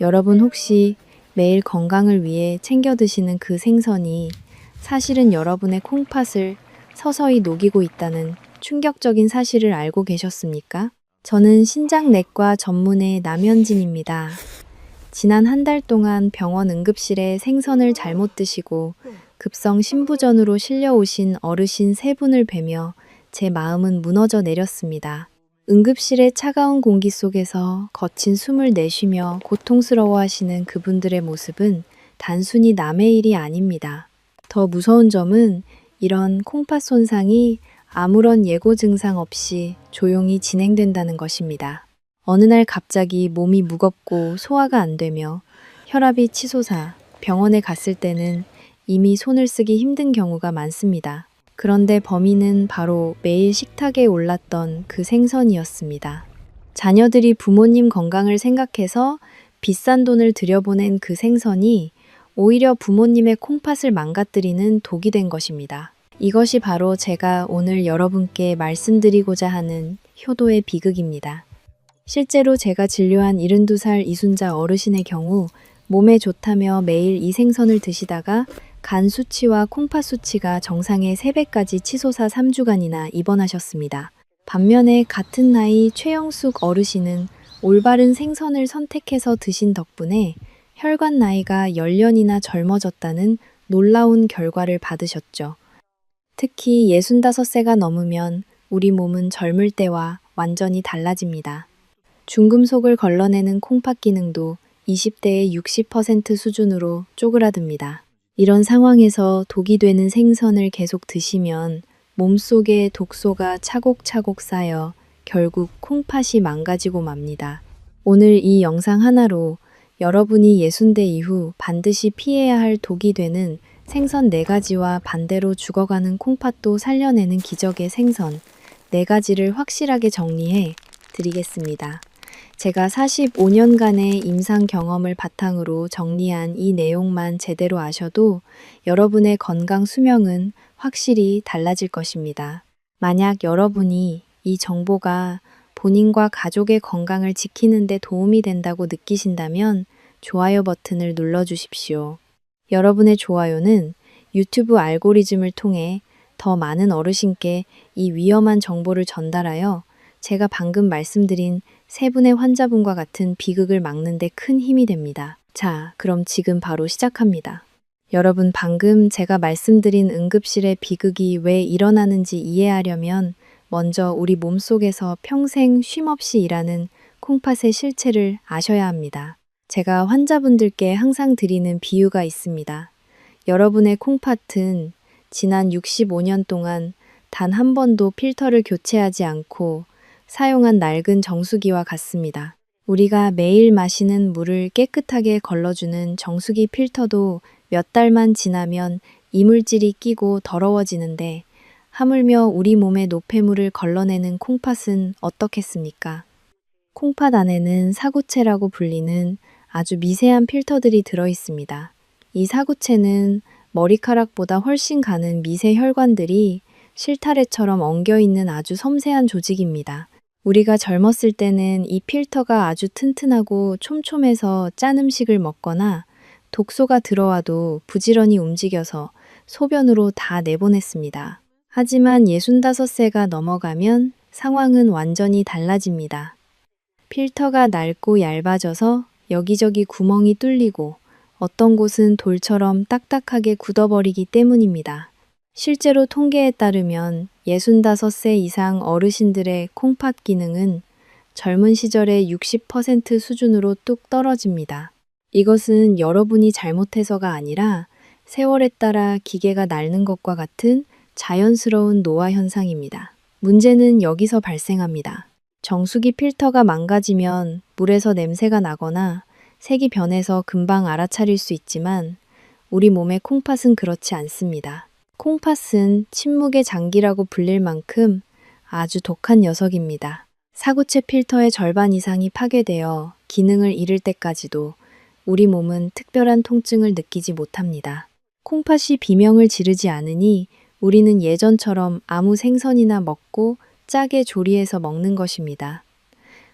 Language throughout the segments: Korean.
여러분 혹시 매일 건강을 위해 챙겨 드시는 그 생선이 사실은 여러분의 콩팥을 서서히 녹이고 있다는 충격적인 사실을 알고 계셨습니까? 저는 신장내과 전문의 남현진입니다. 지난 한 달 동안 병원 응급실에 생선을 잘못 드시고 급성 신부전으로 실려오신 어르신 세 분을 뵈며 제 마음은 무너져 내렸습니다. 응급실의 차가운 공기 속에서 거친 숨을 내쉬며 고통스러워하시는 그분들의 모습은 단순히 남의 일이 아닙니다. 더 무서운 점은 이런 콩팥 손상이 아무런 예고 증상 없이 조용히 진행된다는 것입니다. 어느 날 갑자기 몸이 무겁고 소화가 안 되며 혈압이 치솟아 병원에 갔을 때는 이미 손을 쓰기 힘든 경우가 많습니다. 그런데 범인은 바로 매일 식탁에 올랐던 그 생선이었습니다. 자녀들이 부모님 건강을 생각해서 비싼 돈을 들여보낸 그 생선이 오히려 부모님의 콩팥을 망가뜨리는 독이 된 것입니다. 이것이 바로 제가 오늘 여러분께 말씀드리고자 하는 효도의 비극입니다. 실제로 제가 진료한 72살 이순자 어르신의 경우 몸에 좋다며 매일 이 생선을 드시다가 간 수치와 콩팥 수치가 정상의 3배까지 치솟아 3주간이나 입원하셨습니다. 반면에 같은 나이 최영숙 어르신은 올바른 생선을 선택해서 드신 덕분에 혈관 나이가 10년이나 젊어졌다는 놀라운 결과를 받으셨죠. 특히 65세가 넘으면 우리 몸은 젊을 때와 완전히 달라집니다. 중금속을 걸러내는 콩팥 기능도 20대의 60% 수준으로 쪼그라듭니다. 이런 상황에서 독이 되는 생선을 계속 드시면 몸속에 독소가 차곡차곡 쌓여 결국 콩팥이 망가지고 맙니다. 오늘 이 영상 하나로 여러분이 60대 이후 반드시 피해야 할 독이 되는 생선 4가지와 반대로 죽어가는 콩팥도 살려내는 기적의 생선 4가지를 확실하게 정리해 드리겠습니다. 제가 45년간의 임상 경험을 바탕으로 정리한 이 내용만 제대로 아셔도 여러분의 건강 수명은 확실히 달라질 것입니다. 만약 여러분이 이 정보가 본인과 가족의 건강을 지키는 데 도움이 된다고 느끼신다면 좋아요 버튼을 눌러주십시오. 여러분의 좋아요는 유튜브 알고리즘을 통해 더 많은 어르신께 이 위험한 정보를 전달하여 제가 방금 말씀드린 3분의 환자분과 같은 비극을 막는 데 큰 힘이 됩니다. 자, 그럼 지금 바로 시작합니다. 여러분, 방금 제가 말씀드린 응급실의 비극이 왜 일어나는지 이해하려면 먼저 우리 몸속에서 평생 쉼없이 일하는 콩팥의 실체를 아셔야 합니다. 제가 환자분들께 항상 드리는 비유가 있습니다. 여러분의 콩팥은 지난 65년 동안 단 한 번도 필터를 교체하지 않고 사용한 낡은 정수기와 같습니다. 우리가 매일 마시는 물을 깨끗하게 걸러주는 정수기 필터도 몇 달만 지나면 이물질이 끼고 더러워지는데 하물며 우리 몸의 노폐물을 걸러내는 콩팥은 어떻겠습니까? 콩팥 안에는 사구체라고 불리는 아주 미세한 필터들이 들어 있습니다. 이 사구체는 머리카락보다 훨씬 가는 미세 혈관들이 실타래처럼 엉겨 있는 아주 섬세한 조직입니다. 우리가 젊었을 때는 이 필터가 아주 튼튼하고 촘촘해서 짠 음식을 먹거나 독소가 들어와도 부지런히 움직여서 소변으로 다 내보냈습니다. 하지만 65세가 넘어가면 상황은 완전히 달라집니다. 필터가 낡고 얇아져서 여기저기 구멍이 뚫리고 어떤 곳은 돌처럼 딱딱하게 굳어버리기 때문입니다. 실제로 통계에 따르면 65세 이상 어르신들의 콩팥 기능은 젊은 시절의 60% 수준으로 뚝 떨어집니다. 이것은 여러분이 잘못해서가 아니라 세월에 따라 기계가 닳는 것과 같은 자연스러운 노화 현상입니다. 문제는 여기서 발생합니다. 정수기 필터가 망가지면 물에서 냄새가 나거나 색이 변해서 금방 알아차릴 수 있지만 우리 몸의 콩팥은 그렇지 않습니다. 콩팥은 침묵의 장기라고 불릴 만큼 아주 독한 녀석입니다. 사구체 필터의 절반 이상이 파괴되어 기능을 잃을 때까지도 우리 몸은 특별한 통증을 느끼지 못합니다. 콩팥이 비명을 지르지 않으니 우리는 예전처럼 아무 생선이나 먹고 짜게 조리해서 먹는 것입니다.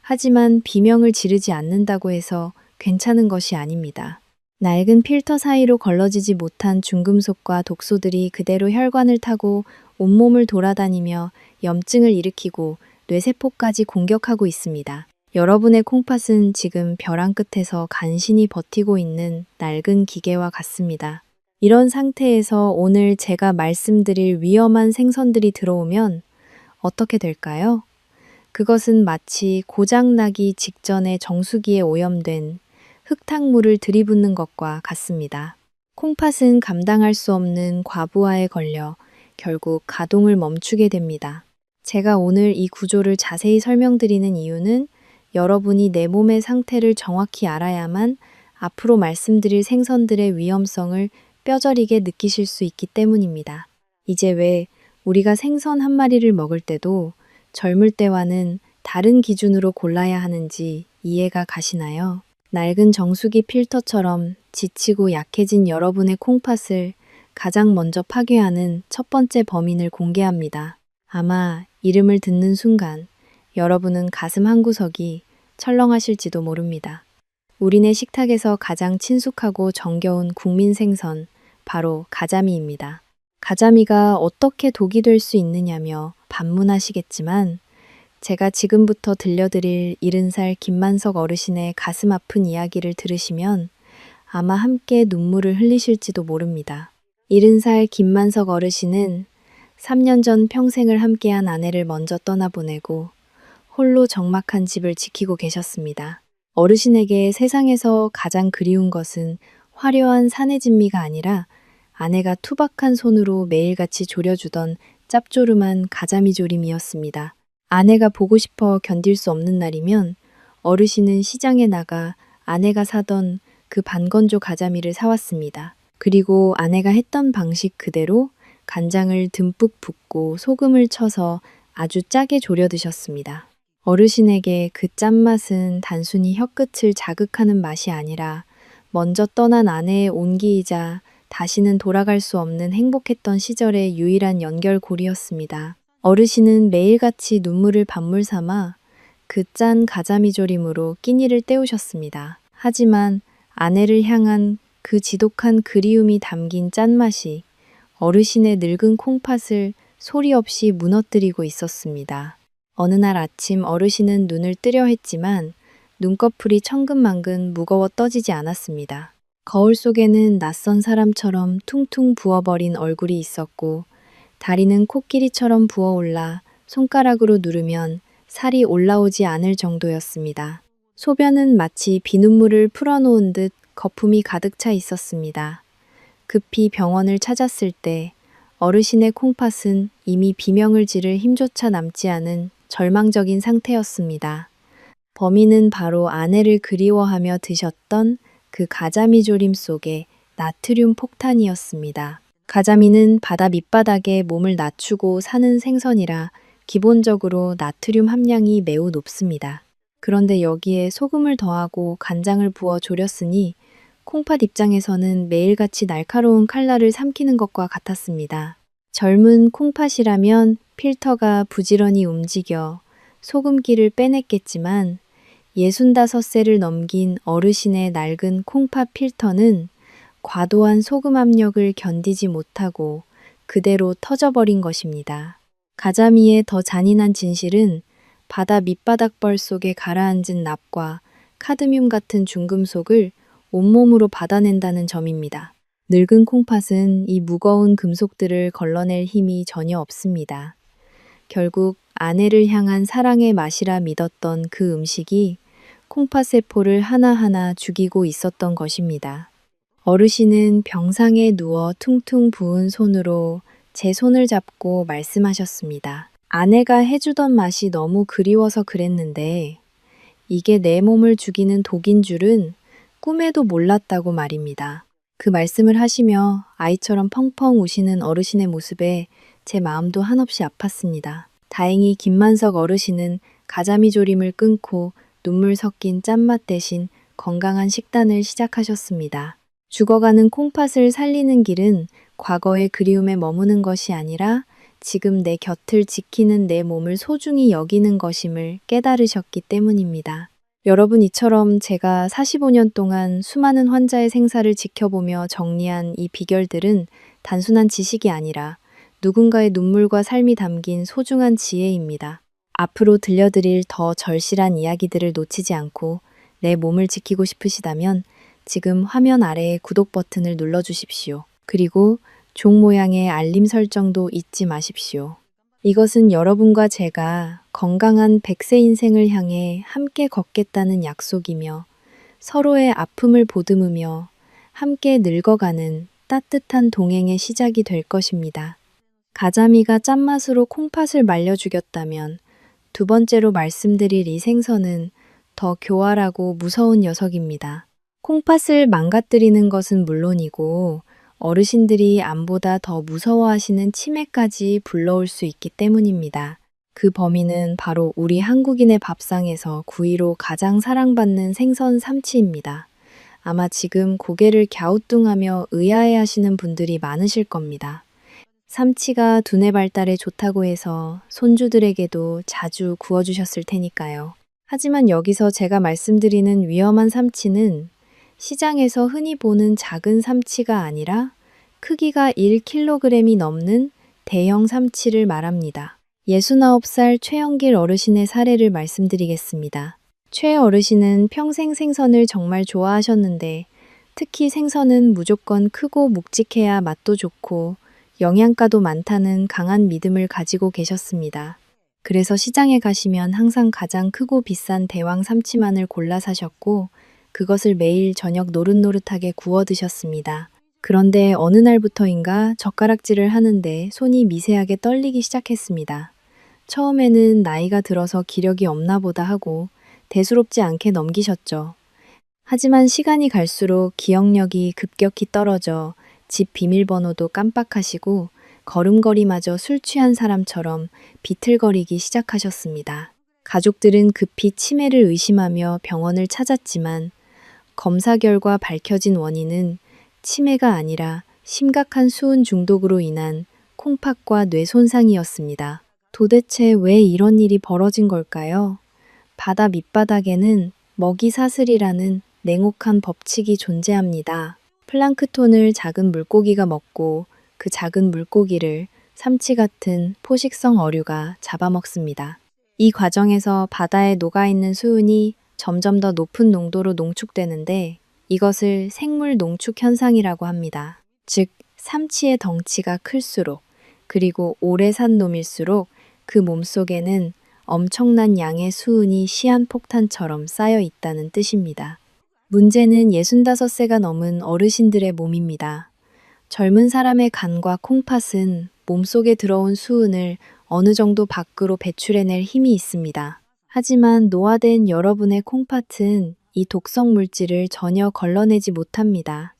하지만 비명을 지르지 않는다고 해서 괜찮은 것이 아닙니다. 낡은 필터 사이로 걸러지지 못한 중금속과 독소들이 그대로 혈관을 타고 온몸을 돌아다니며 염증을 일으키고 뇌세포까지 공격하고 있습니다. 여러분의 콩팥은 지금 벼랑 끝에서 간신히 버티고 있는 낡은 기계와 같습니다. 이런 상태에서 오늘 제가 말씀드릴 위험한 생선들이 들어오면 어떻게 될까요? 그것은 마치 고장나기 직전에 정수기에 오염된 흙탕물을 들이붓는 것과 같습니다. 콩팥은 감당할 수 없는 과부하에 걸려 결국 가동을 멈추게 됩니다. 제가 오늘 이 구조를 자세히 설명드리는 이유는 여러분이 내 몸의 상태를 정확히 알아야만 앞으로 말씀드릴 생선들의 위험성을 뼈저리게 느끼실 수 있기 때문입니다. 이제 왜 우리가 생선 한 마리를 먹을 때도 젊을 때와는 다른 기준으로 골라야 하는지 이해가 가시나요? 낡은 정수기 필터처럼 지치고 약해진 여러분의 콩팥을 가장 먼저 파괴하는 첫 번째 범인을 공개합니다. 아마 이름을 듣는 순간 여러분은 가슴 한구석이 철렁하실지도 모릅니다. 우리네 식탁에서 가장 친숙하고 정겨운 국민 생선, 바로 가자미입니다. 가자미가 어떻게 독이 될 수 있느냐며 반문하시겠지만 제가 지금부터 들려드릴 70살 김만석 어르신의 가슴 아픈 이야기를 들으시면 아마 함께 눈물을 흘리실지도 모릅니다. 70살 김만석 어르신은 3년 전 평생을 함께한 아내를 먼저 떠나보내고 홀로 적막한 집을 지키고 계셨습니다. 어르신에게 세상에서 가장 그리운 것은 화려한 사내 진미가 아니라 아내가 투박한 손으로 매일같이 조려주던 짭조름한 가자미 조림이었습니다. 아내가 보고 싶어 견딜 수 없는 날이면 어르신은 시장에 나가 아내가 사던 그 반건조 가자미를 사왔습니다. 그리고 아내가 했던 방식 그대로 간장을 듬뿍 붓고 소금을 쳐서 아주 짜게 졸여 드셨습니다. 어르신에게 그 짠맛은 단순히 혀끝을 자극하는 맛이 아니라 먼저 떠난 아내의 온기이자 다시는 돌아갈 수 없는 행복했던 시절의 유일한 연결고리였습니다. 어르신은 매일같이 눈물을 밥물 삼아 그 짠 가자미 조림으로 끼니를 때우셨습니다. 하지만 아내를 향한 그 지독한 그리움이 담긴 짠맛이 어르신의 늙은 콩팥을 소리 없이 무너뜨리고 있었습니다. 어느 날 아침 어르신은 눈을 뜨려 했지만 눈꺼풀이 천근만근 무거워 떠지지 않았습니다. 거울 속에는 낯선 사람처럼 퉁퉁 부어버린 얼굴이 있었고 다리는 코끼리처럼 부어올라 손가락으로 누르면 살이 올라오지 않을 정도였습니다. 소변은 마치 비눗물을 풀어놓은 듯 거품이 가득 차 있었습니다. 급히 병원을 찾았을 때 어르신의 콩팥은 이미 비명을 지를 힘조차 남지 않은 절망적인 상태였습니다. 범인은 바로 아내를 그리워하며 드셨던 그 가자미 조림 속의 나트륨 폭탄이었습니다. 가자미는 바다 밑바닥에 몸을 낮추고 사는 생선이라 기본적으로 나트륨 함량이 매우 높습니다. 그런데 여기에 소금을 더하고 간장을 부어 졸였으니 콩팥 입장에서는 매일같이 날카로운 칼날을 삼키는 것과 같았습니다. 젊은 콩팥이라면 필터가 부지런히 움직여 소금기를 빼냈겠지만 65세를 넘긴 어르신의 낡은 콩팥 필터는 과도한 소금 압력을 견디지 못하고 그대로 터져버린 것입니다. 가자미의 더 잔인한 진실은 바다 밑바닥벌 속에 가라앉은 납과 카드뮴 같은 중금속을 온몸으로 받아낸다는 점입니다. 늙은 콩팥은 이 무거운 금속들을 걸러낼 힘이 전혀 없습니다. 결국 아내를 향한 사랑의 맛이라 믿었던 그 음식이 콩팥 세포를 하나하나 죽이고 있었던 것입니다. 어르신은 병상에 누워 퉁퉁 부은 손으로 제 손을 잡고 말씀하셨습니다. 아내가 해주던 맛이 너무 그리워서 그랬는데 이게 내 몸을 죽이는 독인 줄은 꿈에도 몰랐다고 말입니다. 그 말씀을 하시며 아이처럼 펑펑 우시는 어르신의 모습에 제 마음도 한없이 아팠습니다. 다행히 김만석 어르신은 가자미 조림을 끊고 눈물 섞인 짠맛 대신 건강한 식단을 시작하셨습니다. 죽어가는 콩팥을 살리는 길은 과거의 그리움에 머무는 것이 아니라 지금 내 곁을 지키는 내 몸을 소중히 여기는 것임을 깨달으셨기 때문입니다. 여러분, 이처럼 제가 45년 동안 수많은 환자의 생사를 지켜보며 정리한 이 비결들은 단순한 지식이 아니라 누군가의 눈물과 삶이 담긴 소중한 지혜입니다. 앞으로 들려드릴 더 절실한 이야기들을 놓치지 않고 내 몸을 지키고 싶으시다면 지금 화면 아래의 구독 버튼을 눌러주십시오. 그리고 종 모양의 알림 설정도 잊지 마십시오. 이것은 여러분과 제가 건강한 100세 인생을 향해 함께 걷겠다는 약속이며 서로의 아픔을 보듬으며 함께 늙어가는 따뜻한 동행의 시작이 될 것입니다. 가자미가 짠맛으로 콩팥을 말려 죽였다면 두 번째로 말씀드릴 이 생선은 더 교활하고 무서운 녀석입니다. 콩팥을 망가뜨리는 것은 물론이고 어르신들이 암보다 더 무서워하시는 치매까지 불러올 수 있기 때문입니다. 그 범인은 바로 우리 한국인의 밥상에서 구이로 가장 사랑받는 생선 삼치입니다. 아마 지금 고개를 갸우뚱하며 의아해하시는 분들이 많으실 겁니다. 삼치가 두뇌 발달에 좋다고 해서 손주들에게도 자주 구워주셨을 테니까요. 하지만 여기서 제가 말씀드리는 위험한 삼치는 시장에서 흔히 보는 작은 삼치가 아니라 크기가 1kg이 넘는 대형 삼치를 말합니다. 69살 최영길 어르신의 사례를 말씀드리겠습니다. 최 어르신은 평생 생선을 정말 좋아하셨는데 특히 생선은 무조건 크고 묵직해야 맛도 좋고 영양가도 많다는 강한 믿음을 가지고 계셨습니다. 그래서 시장에 가시면 항상 가장 크고 비싼 대왕 삼치만을 골라 사셨고 그것을 매일 저녁 노릇노릇하게 구워 드셨습니다. 그런데 어느 날부터인가 젓가락질을 하는데 손이 미세하게 떨리기 시작했습니다. 처음에는 나이가 들어서 기력이 없나 보다 하고 대수롭지 않게 넘기셨죠. 하지만 시간이 갈수록 기억력이 급격히 떨어져 집 비밀번호도 깜빡하시고 걸음걸이마저 술 취한 사람처럼 비틀거리기 시작하셨습니다. 가족들은 급히 치매를 의심하며 병원을 찾았지만 검사 결과 밝혀진 원인은 치매가 아니라 심각한 수은 중독으로 인한 콩팥과 뇌 손상이었습니다. 도대체 왜 이런 일이 벌어진 걸까요? 바다 밑바닥에는 먹이 사슬이라는 냉혹한 법칙이 존재합니다. 플랑크톤을 작은 물고기가 먹고 그 작은 물고기를 삼치 같은 포식성 어류가 잡아먹습니다. 이 과정에서 바다에 녹아있는 수은이 점점 더 높은 농도로 농축되는데 이것을 생물 농축 현상이라고 합니다. 즉, 삼치의 덩치가 클수록 그리고 오래 산 놈일수록 그 몸속에는 엄청난 양의 수은이 시한폭탄처럼 쌓여 있다는 뜻입니다. 문제는 65세가 넘은 어르신들의 몸입니다. 젊은 사람의 간과 콩팥은 몸속에 들어온 수은을 어느 정도 밖으로 배출해낼 힘이 있습니다. 하지만 노화된 여러분의 콩팥은 이 독성 물질을 전혀 걸러내지 못합니다.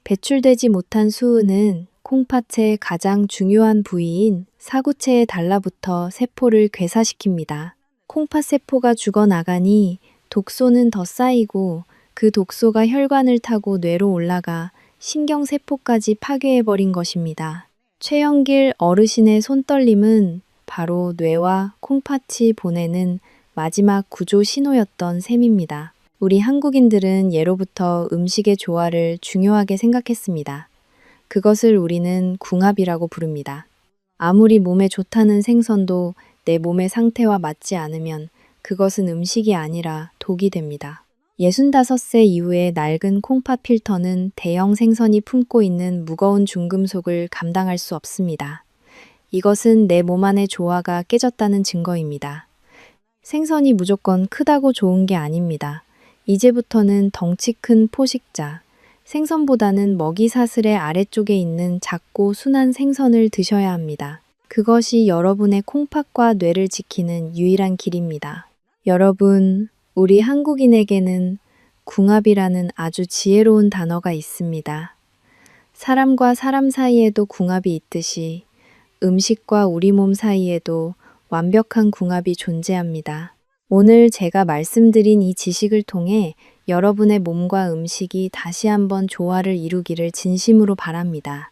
배출되지 못한 수은은 콩팥의 가장 중요한 부위인 사구체에 달라붙어 세포를 괴사시킵니다. 콩팥 세포가 죽어나가니 독소는 더 쌓이고 그 독소가 혈관을 타고 뇌로 올라가 신경세포까지 파괴해버린 것입니다. 최영길 어르신의 손떨림은 바로 뇌와 콩팥이 보내는 마지막 구조 신호였던 셈입니다. 우리 한국인들은 예로부터 음식의 조화를 중요하게 생각했습니다. 그것을 우리는 궁합이라고 부릅니다. 아무리 몸에 좋다는 생선도 내 몸의 상태와 맞지 않으면 그것은 음식이 아니라 독이 됩니다. 65세 이후에 낡은 콩팥 필터는 대형 생선이 품고 있는 무거운 중금속을 감당할 수 없습니다. 이것은 내 몸 안의 조화가 깨졌다는 증거입니다. 생선이 무조건 크다고 좋은 게 아닙니다. 이제부터는 덩치 큰 포식자, 생선보다는 먹이 사슬의 아래쪽에 있는 작고 순한 생선을 드셔야 합니다. 그것이 여러분의 콩팥과 뇌를 지키는 유일한 길입니다. 여러분, 우리 한국인에게는 궁합이라는 아주 지혜로운 단어가 있습니다. 사람과 사람 사이에도 궁합이 있듯이 음식과 우리 몸 사이에도 완벽한 궁합이 존재합니다. 오늘 제가 말씀드린 이 지식을 통해 여러분의 몸과 음식이 다시 한번 조화를 이루기를 진심으로 바랍니다.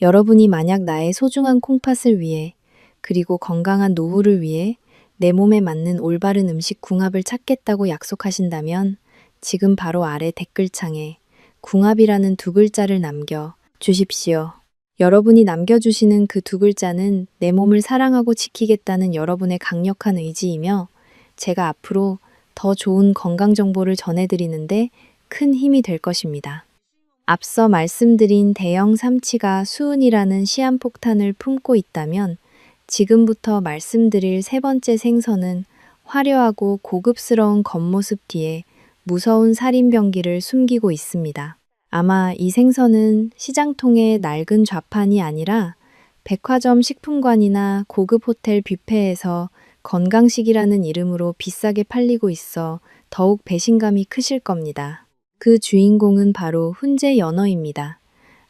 여러분이 만약 나의 소중한 콩팥을 위해 그리고 건강한 노후를 위해 내 몸에 맞는 올바른 음식 궁합을 찾겠다고 약속하신다면 지금 바로 아래 댓글창에 궁합이라는 두 글자를 남겨 주십시오. 여러분이 남겨주시는 그 두 글자는 내 몸을 사랑하고 지키겠다는 여러분의 강력한 의지이며 제가 앞으로 더 좋은 건강 정보를 전해드리는데 큰 힘이 될 것입니다. 앞서 말씀드린 대형 삼치가 수은이라는 시한폭탄을 품고 있다면 지금부터 말씀드릴 세 번째 생선은 화려하고 고급스러운 겉모습 뒤에 무서운 살인병기를 숨기고 있습니다. 아마 이 생선은 시장통의 낡은 좌판이 아니라 백화점 식품관이나 고급 호텔 뷔페에서 건강식이라는 이름으로 비싸게 팔리고 있어 더욱 배신감이 크실 겁니다. 그 주인공은 바로 훈제 연어입니다.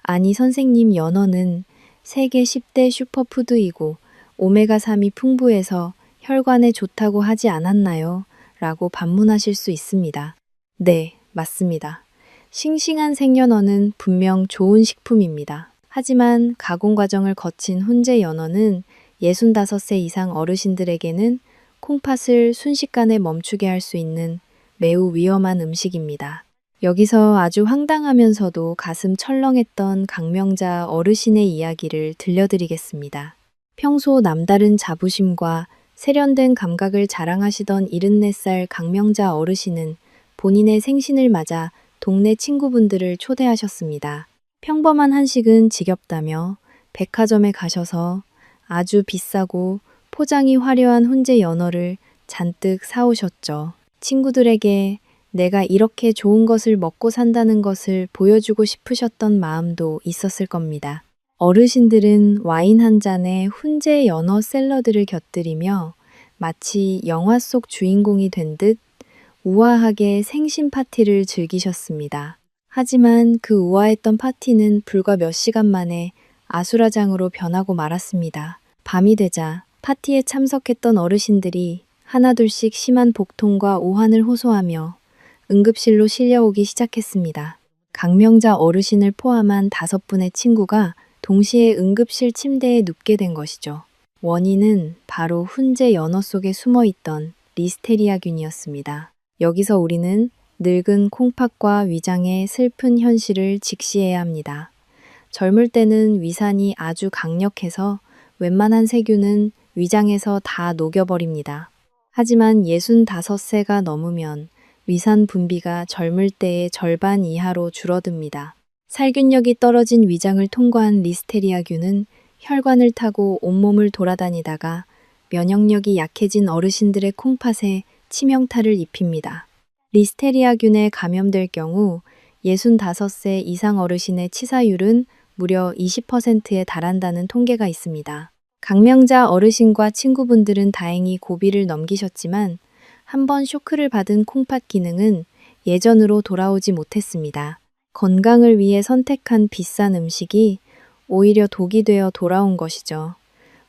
아니 선생님, 연어는 세계 10대 슈퍼푸드이고 오메가3이 풍부해서 혈관에 좋다고 하지 않았나요? 라고 반문하실 수 있습니다. 네, 맞습니다. 싱싱한 생연어는 분명 좋은 식품입니다. 하지만 가공 과정을 거친 훈제 연어는 65세 이상 어르신들에게는 콩팥을 순식간에 멈추게 할 수 있는 매우 위험한 음식입니다. 여기서 아주 황당하면서도 가슴 철렁했던 강명자 어르신의 이야기를 들려드리겠습니다. 평소 남다른 자부심과 세련된 감각을 자랑하시던 74살 강명자 어르신은 본인의 생신을 맞아 동네 친구분들을 초대하셨습니다. 평범한 한식은 지겹다며 백화점에 가셔서 아주 비싸고 포장이 화려한 훈제 연어를 잔뜩 사오셨죠. 친구들에게 내가 이렇게 좋은 것을 먹고 산다는 것을 보여주고 싶으셨던 마음도 있었을 겁니다. 어르신들은 와인 한 잔에 훈제 연어 샐러드를 곁들이며 마치 영화 속 주인공이 된 듯 우아하게 생신 파티를 즐기셨습니다. 하지만 그 우아했던 파티는 불과 몇 시간 만에 아수라장으로 변하고 말았습니다. 밤이 되자 파티에 참석했던 어르신들이 하나둘씩 심한 복통과 오한을 호소하며 응급실로 실려오기 시작했습니다. 강명자 어르신을 포함한 5분의 친구가 동시에 응급실 침대에 눕게 된 것이죠. 원인은 바로 훈제 연어 속에 숨어있던 리스테리아균이었습니다. 여기서 우리는 늙은 콩팥과 위장의 슬픈 현실을 직시해야 합니다. 젊을 때는 위산이 아주 강력해서 웬만한 세균은 위장에서 다 녹여버립니다. 하지만 65세가 넘으면 위산 분비가 젊을 때의 절반 이하로 줄어듭니다. 살균력이 떨어진 위장을 통과한 리스테리아균은 혈관을 타고 온몸을 돌아다니다가 면역력이 약해진 어르신들의 콩팥에 치명타를 입힙니다. 리스테리아균에 감염될 경우 65세 이상 어르신의 치사율은 무려 20%에 달한다는 통계가 있습니다. 강명자 어르신과 친구분들은 다행히 고비를 넘기셨지만 한번 쇼크를 받은 콩팥 기능은 예전으로 돌아오지 못했습니다. 건강을 위해 선택한 비싼 음식이 오히려 독이 되어 돌아온 것이죠.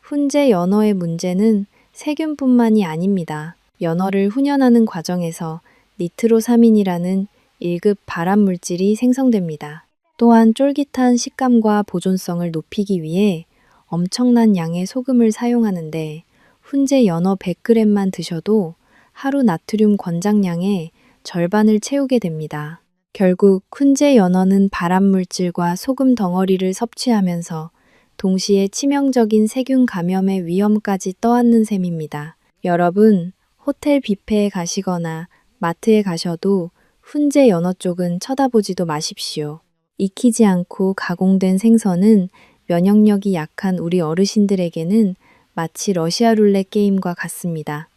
훈제 연어의 문제는 세균뿐만이 아닙니다. 연어를 훈연하는 과정에서 니트로사민이라는 1급 발암 물질이 생성됩니다. 또한 쫄깃한 식감과 보존성을 높이기 위해 엄청난 양의 소금을 사용하는데 훈제 연어 100g만 드셔도 하루 나트륨 권장량의 절반을 채우게 됩니다. 결국 훈제 연어는 발암 물질과 소금 덩어리를 섭취하면서 동시에 치명적인 세균 감염의 위험까지 떠안는 셈입니다. 여러분, 호텔 뷔페에 가시거나 마트에 가셔도 훈제 연어 쪽은 쳐다보지도 마십시오. 익히지 않고 가공된 생선은 면역력이 약한 우리 어르신들에게는 마치 러시아 룰렛 게임과 같습니다.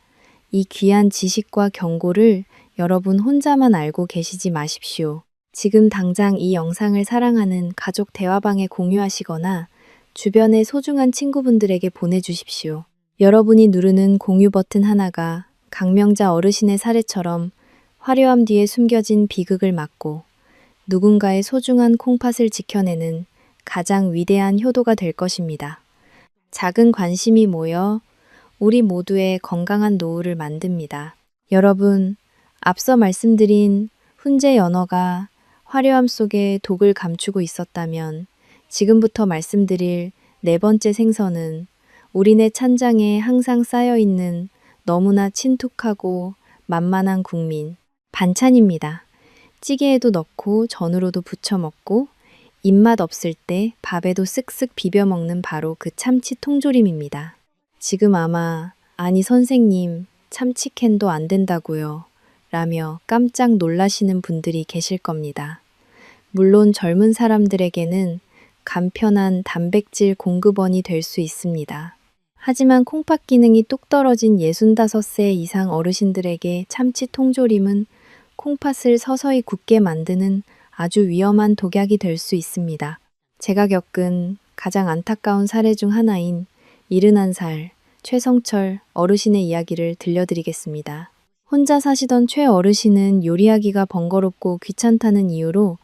이 귀한 지식과 경고를 여러분 혼자만 알고 계시지 마십시오. 지금 당장 이 영상을 사랑하는 가족 대화방에 공유하시거나 주변의 소중한 친구분들에게 보내주십시오. 여러분이 누르는 공유 버튼 하나가 강명자 어르신의 사례처럼 화려함 뒤에 숨겨진 비극을 막고 누군가의 소중한 콩팥을 지켜내는 가장 위대한 효도가 될 것입니다. 작은 관심이 모여 우리 모두의 건강한 노후를 만듭니다. 여러분, 앞서 말씀드린 훈제 연어가 화려함 속에 독을 감추고 있었다면 지금부터 말씀드릴 네 번째 생선은 우리네 찬장에 항상 쌓여있는 너무나 친숙하고 만만한 국민, 반찬입니다. 찌개에도 넣고 전으로도 부쳐 먹고 입맛 없을 때 밥에도 쓱쓱 비벼 먹는 바로 그 참치 통조림입니다. 지금 아마 아니 선생님 참치캔도 안 된다고요 라며 깜짝 놀라시는 분들이 계실 겁니다. 물론 젊은 사람들에게는 간편한 단백질 공급원이 될 수 있습니다. 하지만 콩팥 기능이 뚝 떨어진 65세 이상 어르신들에게 참치 통조림은 콩팥을 서서히 굳게 만드는 아주 위험한 독약이 될 수 있습니다. 제가 겪은 가장 안타까운 사례 중 하나인 71살 최성철 어르신의 이야기를 들려드리겠습니다. 혼자 사시던 최 어르신은 요리하기가 번거롭고 귀찮다는 이유로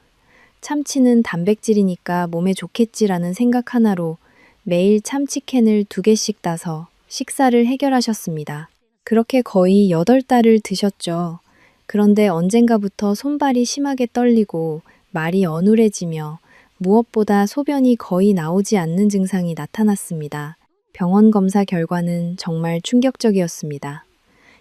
참치는 단백질이니까 몸에 좋겠지라는 생각 하나로 매일 참치캔을 2개씩 따서 식사를 해결하셨습니다. 그렇게 거의 8달을 드셨죠. 그런데 언젠가부터 손발이 심하게 떨리고 말이 어눌해지며 무엇보다 소변이 거의 나오지 않는 증상이 나타났습니다. 병원 검사 결과는 정말 충격적이었습니다.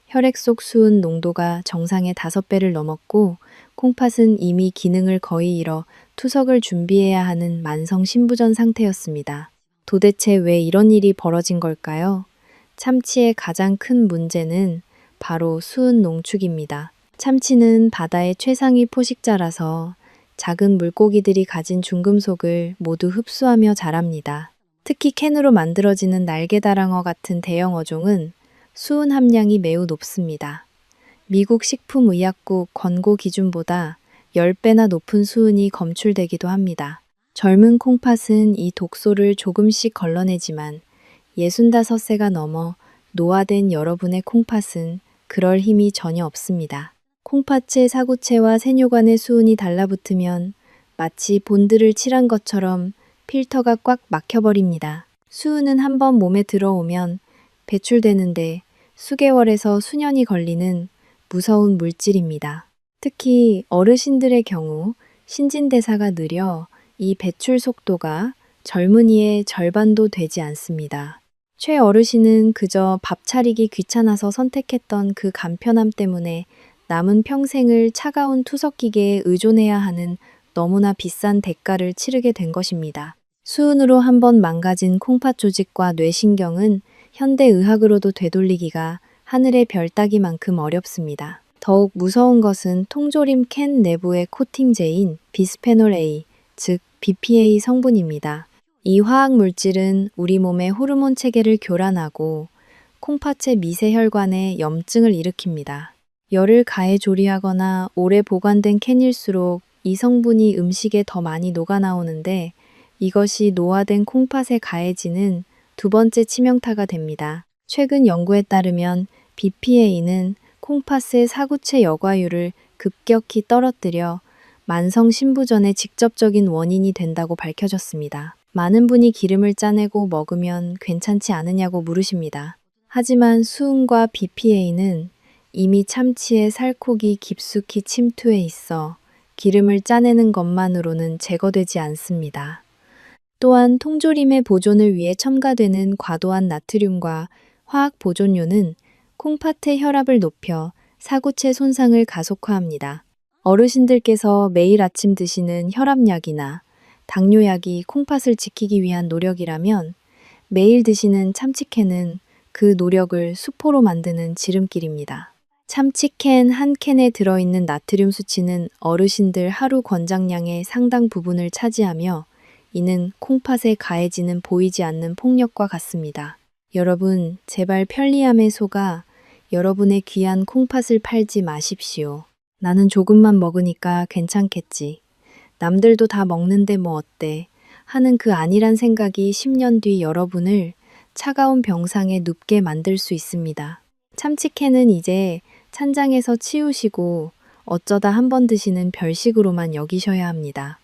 혈액 속 수은 농도가 정상의 5배를 넘었고 콩팥은 이미 기능을 거의 잃어 투석을 준비해야 하는 만성 신부전 상태였습니다. 도대체 왜 이런 일이 벌어진 걸까요? 참치의 가장 큰 문제는 바로 수은 농축입니다. 참치는 바다의 최상위 포식자라서 작은 물고기들이 가진 중금속을 모두 흡수하며 자랍니다. 특히 캔으로 만들어지는 날개다랑어 같은 대형 어종은 수은 함량이 매우 높습니다. 미국 식품의약국 권고 기준보다 10배나 높은 수은이 검출되기도 합니다. 젊은 콩팥은 이 독소를 조금씩 걸러내지만 65세가 넘어 노화된 여러분의 콩팥은 그럴 힘이 전혀 없습니다. 콩팥의 사구체와 세뇨관의 수은이 달라붙으면 마치 본드를 칠한 것처럼 필터가 꽉 막혀버립니다. 수은은 한번 몸에 들어오면 배출되는데 수개월에서 수년이 걸리는 무서운 물질입니다. 특히 어르신들의 경우 신진대사가 느려 이 배출 속도가 젊은이의 절반도 되지 않습니다. 최 어르신은 그저 밥 차리기 귀찮아서 선택했던 그 간편함 때문에 남은 평생을 차가운 투석기계에 의존해야 하는 너무나 비싼 대가를 치르게 된 것입니다. 수은으로 한번 망가진 콩팥 조직과 뇌신경은 현대의학으로도 되돌리기가 하늘의 별 따기만큼 어렵습니다. 더욱 무서운 것은 통조림 캔 내부의 코팅제인 비스페놀 A, 즉 BPA 성분입니다. 이 화학 물질은 우리 몸의 호르몬 체계를 교란하고 콩팥의 미세혈관에 염증을 일으킵니다. 열을 가해 조리하거나 오래 보관된 캔일수록 이 성분이 음식에 더 많이 녹아나오는데 이것이 노화된 콩팥에 가해지는 2번째 치명타가 됩니다. 최근 연구에 따르면 BPA는 콩팥의 사구체 여과율을 급격히 떨어뜨려 만성 신부전의 직접적인 원인이 된다고 밝혀졌습니다. 많은 분이 기름을 짜내고 먹으면 괜찮지 않으냐고 물으십니다. 하지만 수은과 BPA는 이미 참치의 살코기 깊숙이 침투해 있어 기름을 짜내는 것만으로는 제거되지 않습니다. 또한 통조림의 보존을 위해 첨가되는 과도한 나트륨과 화학 보존료는 콩팥의 혈압을 높여 사구체 손상을 가속화합니다. 어르신들께서 매일 아침 드시는 혈압약이나 당뇨약이 콩팥을 지키기 위한 노력이라면 매일 드시는 참치캔은 그 노력을 수포로 만드는 지름길입니다. 참치캔 한 캔에 들어있는 나트륨 수치는 어르신들 하루 권장량의 상당 부분을 차지하며 이는 콩팥에 가해지는 보이지 않는 폭력과 같습니다. 여러분, 제발 편리함에 속아 여러분의 귀한 콩팥을 팔지 마십시오. 나는 조금만 먹으니까 괜찮겠지. 남들도 다 먹는데 뭐 어때? 하는 그 안일한 생각이 10년 뒤 여러분을 차가운 병상에 눕게 만들 수 있습니다. 참치캔은 이제 찬장에서 치우시고 어쩌다 한 번 드시는 별식으로만 여기셔야 합니다.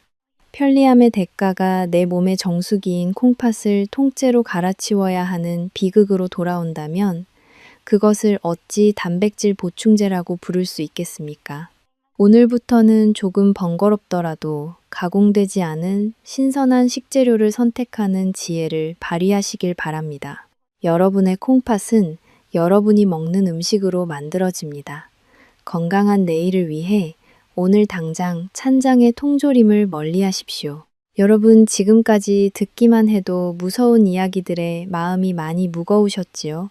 편리함의 대가가 내 몸의 정수기인 콩팥을 통째로 갈아치워야 하는 비극으로 돌아온다면 그것을 어찌 단백질 보충제라고 부를 수 있겠습니까? 오늘부터는 조금 번거롭더라도 가공되지 않은 신선한 식재료를 선택하는 지혜를 발휘하시길 바랍니다. 여러분의 콩팥은 여러분이 먹는 음식으로 만들어집니다. 건강한 내일을 위해 오늘 당장 찬장의 통조림을 멀리하십시오. 여러분, 지금까지 듣기만 해도 무서운 이야기들에 마음이 많이 무거우셨지요?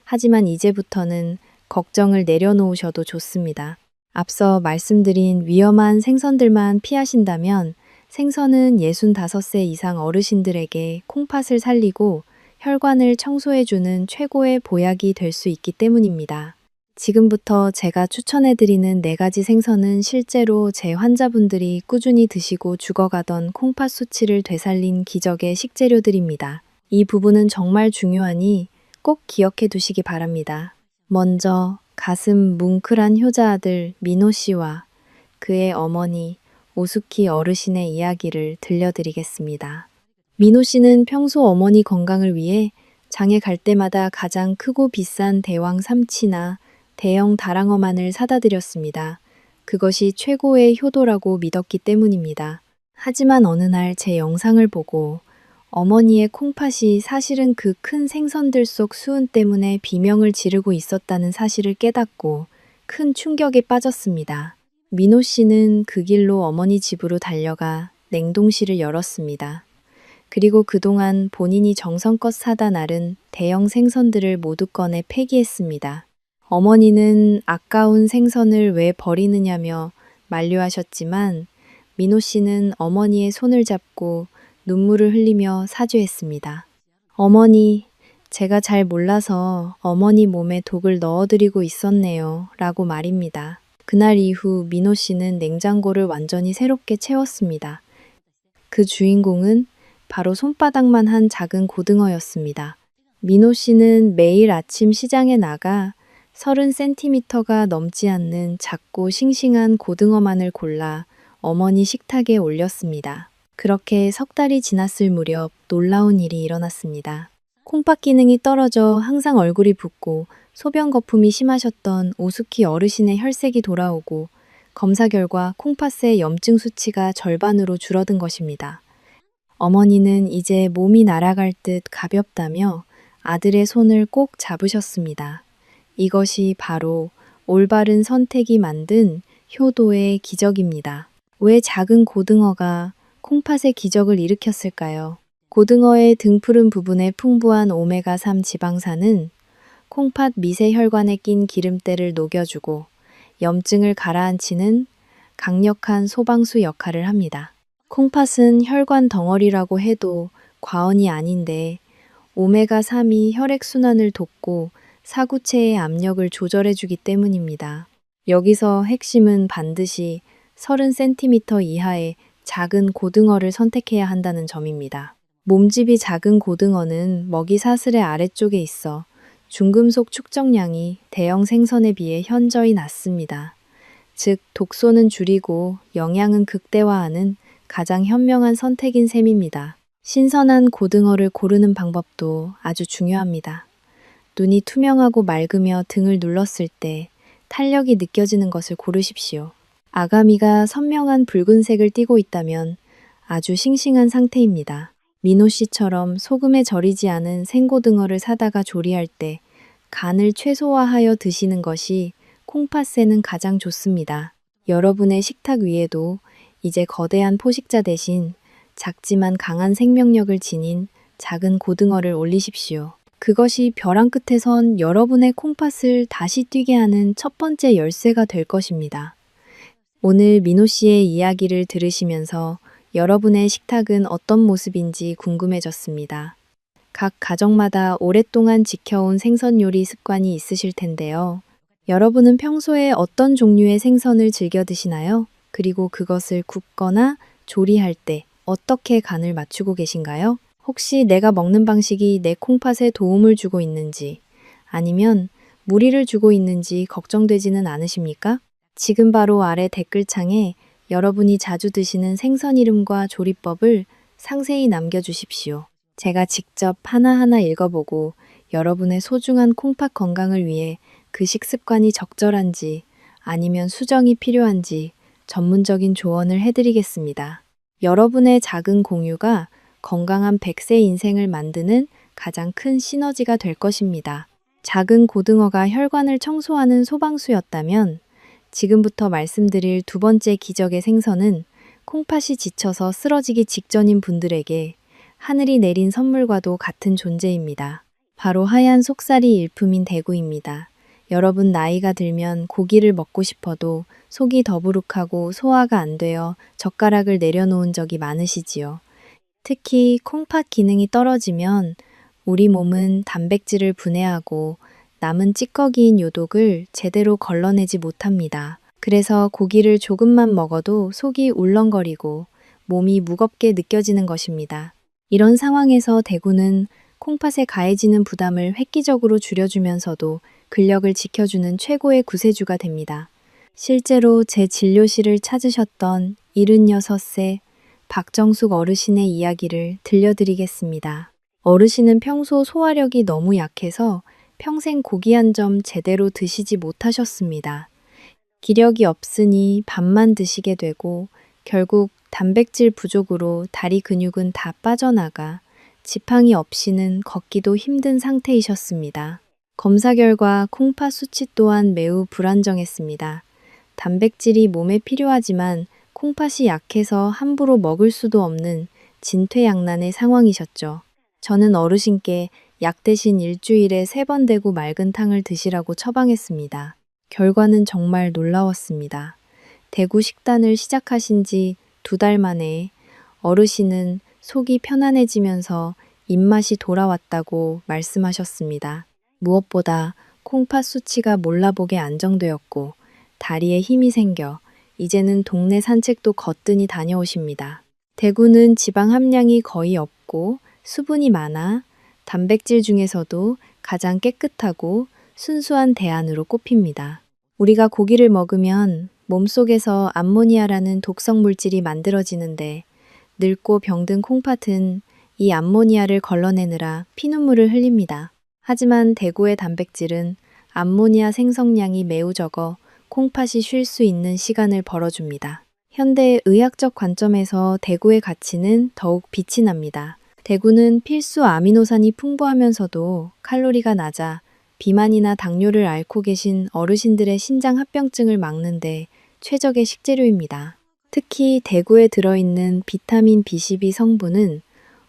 하지만 이제부터는 걱정을 내려놓으셔도 좋습니다. 앞서 말씀드린 위험한 생선들만 피하신다면 생선은 65세 이상 어르신들에게 콩팥을 살리고 혈관을 청소해주는 최고의 보약이 될 수 있기 때문입니다. 지금부터 제가 추천해드리는 4가지 생선은 실제로 제 환자분들이 꾸준히 드시고 죽어가던 콩팥 수치를 되살린 기적의 식재료들입니다. 이 부분은 정말 중요하니 꼭 기억해 두시기 바랍니다. 먼저 가슴 뭉클한 효자 아들 민호 씨와 그의 어머니 오수키 어르신의 이야기를 들려드리겠습니다. 민호 씨는 평소 어머니 건강을 위해 장에 갈 때마다 가장 크고 비싼 대왕 삼치나 대형 다랑어만을 사다 드렸습니다. 그것이 최고의 효도라고 믿었기 때문입니다. 하지만 어느 날 제 영상을 보고 어머니의 콩팥이 사실은 그 큰 생선들 속 수은 때문에 비명을 지르고 있었다는 사실을 깨닫고 큰 충격에 빠졌습니다. 민호 씨는 그 길로 어머니 집으로 달려가 냉동실을 열었습니다. 그리고 그동안 본인이 정성껏 사다 나른 대형 생선들을 모두 꺼내 폐기했습니다. 어머니는 아까운 생선을 왜 버리느냐며 만류하셨지만 민호 씨는 어머니의 손을 잡고 눈물을 흘리며 사죄했습니다. 어머니, 제가 잘 몰라서 어머니 몸에 독을 넣어드리고 있었네요. 라고 말입니다. 그날 이후 민호 씨는 냉장고를 완전히 새롭게 채웠습니다. 그 주인공은 바로 손바닥만 한 작은 고등어였습니다. 민호 씨는 매일 아침 시장에 나가 30cm가 넘지 않는 작고 싱싱한 고등어만을 골라 어머니 식탁에 올렸습니다. 그렇게 석 달이 지났을 무렵 놀라운 일이 일어났습니다. 콩팥 기능이 떨어져 항상 얼굴이 붓고 소변 거품이 심하셨던 오수키 어르신의 혈색이 돌아오고 검사 결과 콩팥의 염증 수치가 절반으로 줄어든 것입니다. 어머니는 이제 몸이 날아갈 듯 가볍다며 아들의 손을 꼭 잡으셨습니다. 이것이 바로 올바른 선택이 만든 효도의 기적입니다. 왜 작은 고등어가 콩팥의 기적을 일으켰을까요? 고등어의 등푸른 부분에 풍부한 오메가3 지방산은 콩팥 미세 혈관에 낀 기름때를 녹여주고 염증을 가라앉히는 강력한 소방수 역할을 합니다. 콩팥은 혈관 덩어리라고 해도 과언이 아닌데 오메가3이 혈액순환을 돕고 사구체의 압력을 조절해주기 때문입니다. 여기서 핵심은 반드시 30cm 이하의 작은 고등어를 선택해야 한다는 점입니다. 몸집이 작은 고등어는 먹이 사슬의 아래쪽에 있어 중금속 축적량이 대형 생선에 비해 현저히 낮습니다. 즉, 독소는 줄이고 영양은 극대화하는 가장 현명한 선택인 셈입니다. 신선한 고등어를 고르는 방법도 아주 중요합니다. 눈이 투명하고 맑으며 등을 눌렀을 때 탄력이 느껴지는 것을 고르십시오. 아가미가 선명한 붉은색을 띠고 있다면 아주 싱싱한 상태입니다. 민호 씨처럼 소금에 절이지 않은 생고등어를 사다가 조리할 때 간을 최소화하여 드시는 것이 콩팥에는 가장 좋습니다. 여러분의 식탁 위에도 이제 거대한 포식자 대신 작지만 강한 생명력을 지닌 작은 고등어를 올리십시오. 그것이 벼랑 끝에 선 여러분의 콩팥을 다시 뛰게 하는 첫 번째 열쇠가 될 것입니다. 오늘 민호 씨의 이야기를 들으시면서 여러분의 식탁은 어떤 모습인지 궁금해졌습니다. 각 가정마다 오랫동안 지켜온 생선 요리 습관이 있으실 텐데요. 여러분은 평소에 어떤 종류의 생선을 즐겨 드시나요? 그리고 그것을 굽거나 조리할 때 어떻게 간을 맞추고 계신가요? 혹시 내가 먹는 방식이 내 콩팥에 도움을 주고 있는지 아니면 무리를 주고 있는지 걱정되지는 않으십니까? 지금 바로 아래 댓글창에 여러분이 자주 드시는 생선 이름과 조리법을 상세히 남겨주십시오. 제가 직접 하나하나 읽어보고 여러분의 소중한 콩팥 건강을 위해 그 식습관이 적절한지 아니면 수정이 필요한지 전문적인 조언을 해드리겠습니다. 여러분의 작은 공유가 건강한 100세 인생을 만드는 가장 큰 시너지가 될 것입니다. 작은 고등어가 혈관을 청소하는 소방수였다면 지금부터 말씀드릴 두 번째 기적의 생선은 콩팥이 지쳐서 쓰러지기 직전인 분들에게 하늘이 내린 선물과도 같은 존재입니다. 바로 하얀 속살이 일품인 대구입니다. 여러분 나이가 들면 고기를 먹고 싶어도 속이 더부룩하고 소화가 안 되어 젓가락을 내려놓은 적이 많으시지요. 특히 콩팥 기능이 떨어지면 우리 몸은 단백질을 분해하고 남은 찌꺼기인 요독을 제대로 걸러내지 못합니다. 그래서 고기를 조금만 먹어도 속이 울렁거리고 몸이 무겁게 느껴지는 것입니다. 이런 상황에서 대구는 콩팥에 가해지는 부담을 획기적으로 줄여주면서도 근력을 지켜주는 최고의 구세주가 됩니다. 실제로 제 진료실을 찾으셨던 76세 박정숙 어르신의 이야기를 들려드리겠습니다. 어르신은 평소 소화력이 너무 약해서 평생 고기 한 점 제대로 드시지 못하셨습니다. 기력이 없으니 밥만 드시게 되고 결국 단백질 부족으로 다리 근육은 다 빠져나가 지팡이 없이는 걷기도 힘든 상태이셨습니다. 검사 결과 콩팥 수치 또한 매우 불안정했습니다. 단백질이 몸에 필요하지만 콩팥이 약해서 함부로 먹을 수도 없는 진퇴양난의 상황이셨죠. 저는 어르신께 약 대신 일주일에 3번 대구 맑은 탕을 드시라고 처방했습니다. 결과는 정말 놀라웠습니다. 대구 식단을 시작하신 지 2달 만에 어르신은 속이 편안해지면서 입맛이 돌아왔다고 말씀하셨습니다. 무엇보다 콩팥 수치가 몰라보게 안정되었고 다리에 힘이 생겨 이제는 동네 산책도 거뜬히 다녀오십니다. 대구는 지방 함량이 거의 없고 수분이 많아 단백질 중에서도 가장 깨끗하고 순수한 대안으로 꼽힙니다. 우리가 고기를 먹으면 몸속에서 암모니아라는 독성 물질이 만들어지는데 늙고 병든 콩팥은 이 암모니아를 걸러내느라 피눈물을 흘립니다. 하지만 대구의 단백질은 암모니아 생성량이 매우 적어 콩팥이 쉴 수 있는 시간을 벌어줍니다. 현대 의학적 관점에서 대구의 가치는 더욱 빛이 납니다. 대구는 필수 아미노산이 풍부하면서도 칼로리가 낮아 비만이나 당뇨를 앓고 계신 어르신들의 신장 합병증을 막는데 최적의 식재료입니다. 특히 대구에 들어있는 비타민 B12 성분은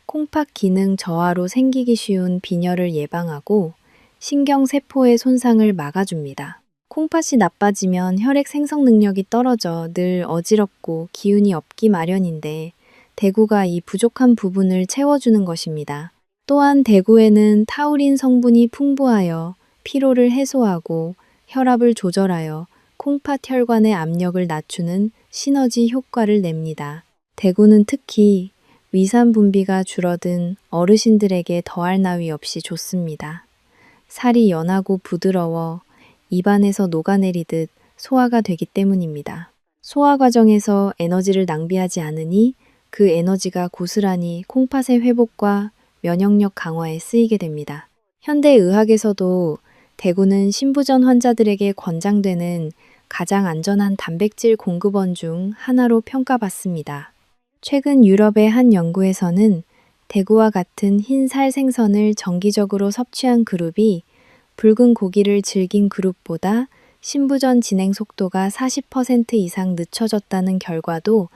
콩팥 기능 저하로 생기기 쉬운 빈혈을 예방하고 신경세포의 손상을 막아줍니다. 콩팥이 나빠지면 혈액 생성 능력이 떨어져 늘 어지럽고 기운이 없기 마련인데 대구가 이 부족한 부분을 채워주는 것입니다. 또한 대구에는 타우린 성분이 풍부하여 피로를 해소하고 혈압을 조절하여 콩팥 혈관의 압력을 낮추는 시너지 효과를 냅니다. 대구는 특히 위산 분비가 줄어든 어르신들에게 더할 나위 없이 좋습니다. 살이 연하고 부드러워 입안에서 녹아내리듯 소화가 되기 때문입니다. 소화 과정에서 에너지를 낭비하지 않으니 그 에너지가 고스란히 콩팥의 회복과 면역력 강화에 쓰이게 됩니다. 현대 의학에서도 대구는 신부전 환자들에게 권장되는 가장 안전한 단백질 공급원 중 하나로 평가받습니다. 최근 유럽의 한 연구에서는 대구와 같은 흰살 생선을 정기적으로 섭취한 그룹이 붉은 고기를 즐긴 그룹보다 신부전 진행 속도가 40% 이상 늦춰졌다는 결과도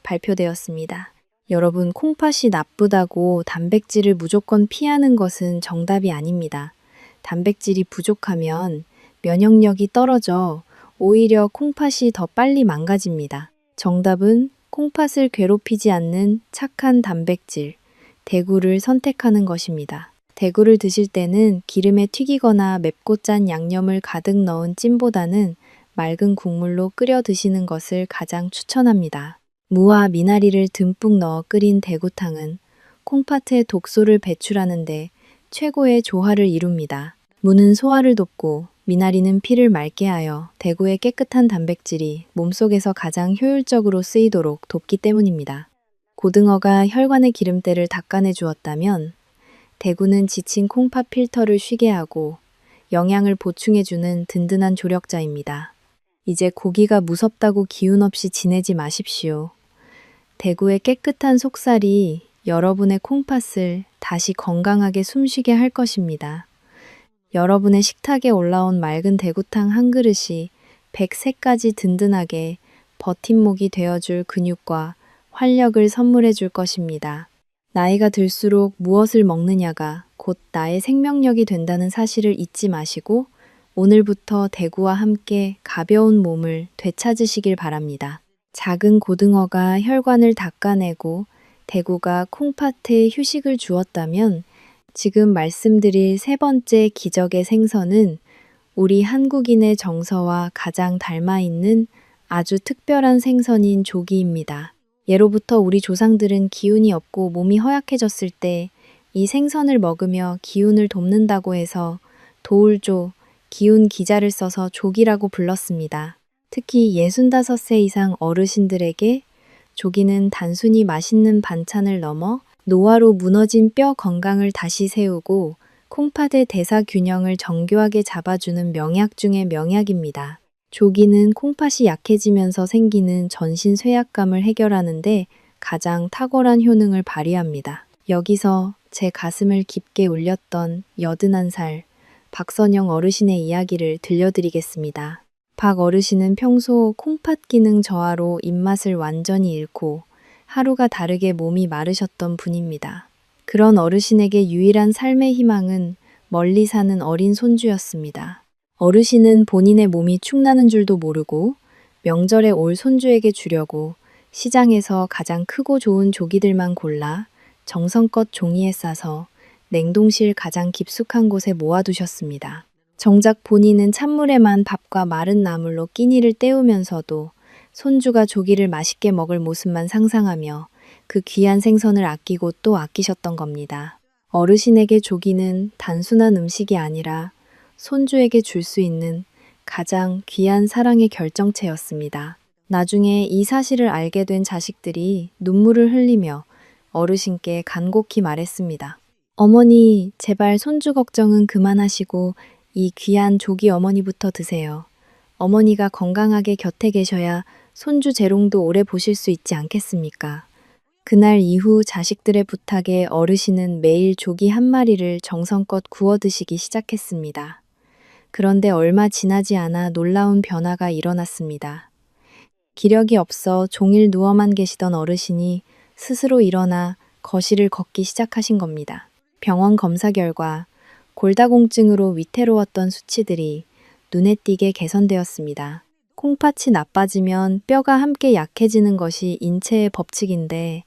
발표되었습니다. 여러분, 콩팥이 나쁘다고 단백질을 무조건 피하는 것은 정답이 아닙니다. 단백질이 부족하면 면역력이 떨어져 오히려 콩팥이 더 빨리 망가집니다. 정답은 콩팥을 괴롭히지 않는 착한 단백질, 대구를 선택하는 것입니다. 대구를 드실 때는 기름에 튀기거나 맵고 짠 양념을 가득 넣은 찜보다는 맑은 국물로 끓여 드시는 것을 가장 추천합니다. 무와 미나리를 듬뿍 넣어 끓인 대구탕은 콩팥의 독소를 배출하는데 최고의 조화를 이룹니다. 무는 소화를 돕고 미나리는 피를 맑게 하여 대구의 깨끗한 단백질이 몸속에서 가장 효율적으로 쓰이도록 돕기 때문입니다. 고등어가 혈관의 기름때를 닦아내 주었다면 대구는 지친 콩팥 필터를 쉬게 하고 영양을 보충해주는 든든한 조력자입니다. 이제 고기가 무섭다고 기운 없이 지내지 마십시오. 대구의 깨끗한 속살이 여러분의 콩팥을 다시 건강하게 숨쉬게 할 것입니다. 여러분의 식탁에 올라온 맑은 대구탕 한 그릇이 103까지 든든하게 버팀목이 되어줄 근육과 활력을 선물해 줄 것입니다. 나이가 들수록 무엇을 먹느냐가 곧 나의 생명력이 된다는 사실을 잊지 마시고 오늘부터 대구와 함께 가벼운 몸을 되찾으시길 바랍니다. 작은 고등어가 혈관을 닦아내고 대구가 콩팥에 휴식을 주었다면 지금 말씀드릴 세 번째 기적의 생선은 우리 한국인의 정서와 가장 닮아 있는 아주 특별한 생선인 조기입니다. 예로부터 우리 조상들은 기운이 없고 몸이 허약해졌을 때 이 생선을 먹으며 기운을 돕는다고 해서 도울조, 기운 기자를 써서 조기라고 불렀습니다. 특히 65세 이상 어르신들에게 조기는 단순히 맛있는 반찬을 넘어 노화로 무너진 뼈 건강을 다시 세우고 콩팥의 대사 균형을 정교하게 잡아주는 명약 중의 명약입니다. 조기는 콩팥이 약해지면서 생기는 전신 쇠약감을 해결하는데 가장 탁월한 효능을 발휘합니다. 여기서 제 가슴을 깊게 울렸던 81살 박선영 어르신의 이야기를 들려드리겠습니다. 박 어르신은 평소 콩팥 기능 저하로 입맛을 완전히 잃고 하루가 다르게 몸이 마르셨던 분입니다. 그런 어르신에게 유일한 삶의 희망은 멀리 사는 어린 손주였습니다. 어르신은 본인의 몸이 축나는 줄도 모르고 명절에 올 손주에게 주려고 시장에서 가장 크고 좋은 조기들만 골라 정성껏 종이에 싸서 냉동실 가장 깊숙한 곳에 모아두셨습니다. 정작 본인은 찬물에만 밥과 마른 나물로 끼니를 때우면서도 손주가 조기를 맛있게 먹을 모습만 상상하며 그 귀한 생선을 아끼고 또 아끼셨던 겁니다. 어르신에게 조기는 단순한 음식이 아니라 손주에게 줄 수 있는 가장 귀한 사랑의 결정체였습니다. 나중에 이 사실을 알게 된 자식들이 눈물을 흘리며 어르신께 간곡히 말했습니다. 어머니, 제발 손주 걱정은 그만하시고 이 귀한 조기 어머니부터 드세요. 어머니가 건강하게 곁에 계셔야 손주 재롱도 오래 보실 수 있지 않겠습니까? 그날 이후 자식들의 부탁에 어르신은 매일 조기 한 마리를 정성껏 구워 드시기 시작했습니다. 그런데 얼마 지나지 않아 놀라운 변화가 일어났습니다. 기력이 없어 종일 누워만 계시던 어르신이 스스로 일어나 거실을 걷기 시작하신 겁니다. 병원 검사 결과 골다공증으로 위태로웠던 수치들이 눈에 띄게 개선되었습니다. 콩팥이 나빠지면 뼈가 함께 약해지는 것이 인체의 법칙인데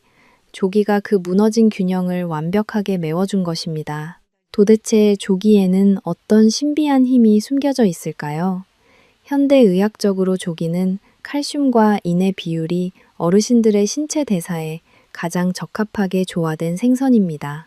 조기가 그 무너진 균형을 완벽하게 메워준 것입니다. 도대체 조기에는 어떤 신비한 힘이 숨겨져 있을까요? 현대의학적으로 조기는 칼슘과 인의 비율이 어르신들의 신체 대사에 가장 적합하게 조화된 생선입니다.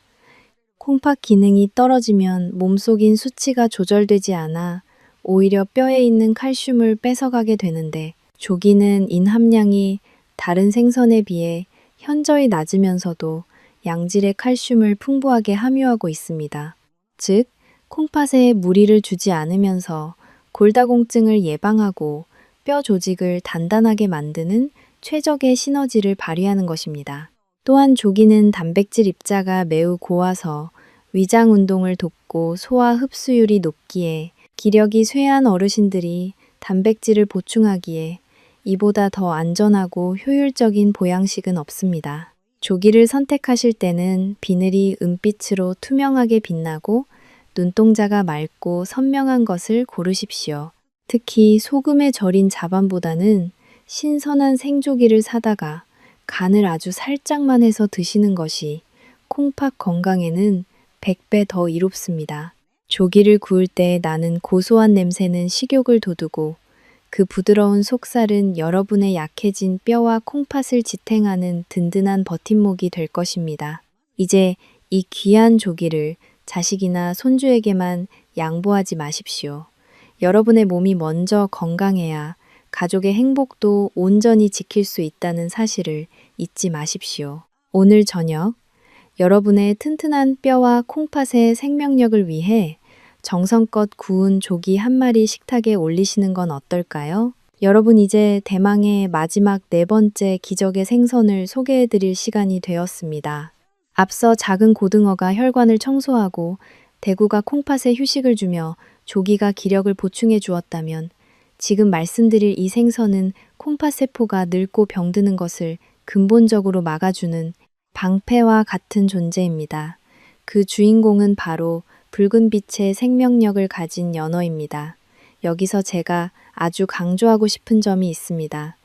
콩팥 기능이 떨어지면 몸속인 수치가 조절되지 않아 오히려 뼈에 있는 칼슘을 뺏어가게 되는데 조기는 인 함량이 다른 생선에 비해 현저히 낮으면서도 양질의 칼슘을 풍부하게 함유하고 있습니다. 즉, 콩팥에 무리를 주지 않으면서 골다공증을 예방하고 뼈 조직을 단단하게 만드는 최적의 시너지를 발휘하는 것입니다. 또한 조기는 단백질 입자가 매우 고와서 위장 운동을 돕고 소화 흡수율이 높기에 기력이 쇠한 어르신들이 단백질을 보충하기에 이보다 더 안전하고 효율적인 보양식은 없습니다. 조기를 선택하실 때는 비늘이 은빛으로 투명하게 빛나고 눈동자가 맑고 선명한 것을 고르십시오. 특히 소금에 절인 자반보다는 신선한 생조기를 사다가 간을 아주 살짝만 해서 드시는 것이 콩팥 건강에는 100배 더 이롭습니다. 조기를 구울 때 나는 고소한 냄새는 식욕을 돋우고 그 부드러운 속살은 여러분의 약해진 뼈와 콩팥을 지탱하는 든든한 버팀목이 될 것입니다. 이제 이 귀한 조기를 자식이나 손주에게만 양보하지 마십시오. 여러분의 몸이 먼저 건강해야 가족의 행복도 온전히 지킬 수 있다는 사실을 잊지 마십시오. 오늘 저녁 여러분의 튼튼한 뼈와 콩팥의 생명력을 위해 정성껏 구운 조기 한 마리 식탁에 올리시는 건 어떨까요? 여러분, 이제 대망의 마지막 네 번째 기적의 생선을 소개해 드릴 시간이 되었습니다. 앞서 작은 고등어가 혈관을 청소하고 대구가 콩팥에 휴식을 주며 조기가 기력을 보충해 주었다면 지금 말씀드릴 이 생선은 콩팥 세포가 늙고 병드는 것을 근본적으로 막아주는 방패와 같은 존재입니다. 그 주인공은 바로 붉은 빛의 생명력을 가진 연어입니다. 여기서 제가 아주 강조하고 싶은 점이 있습니다.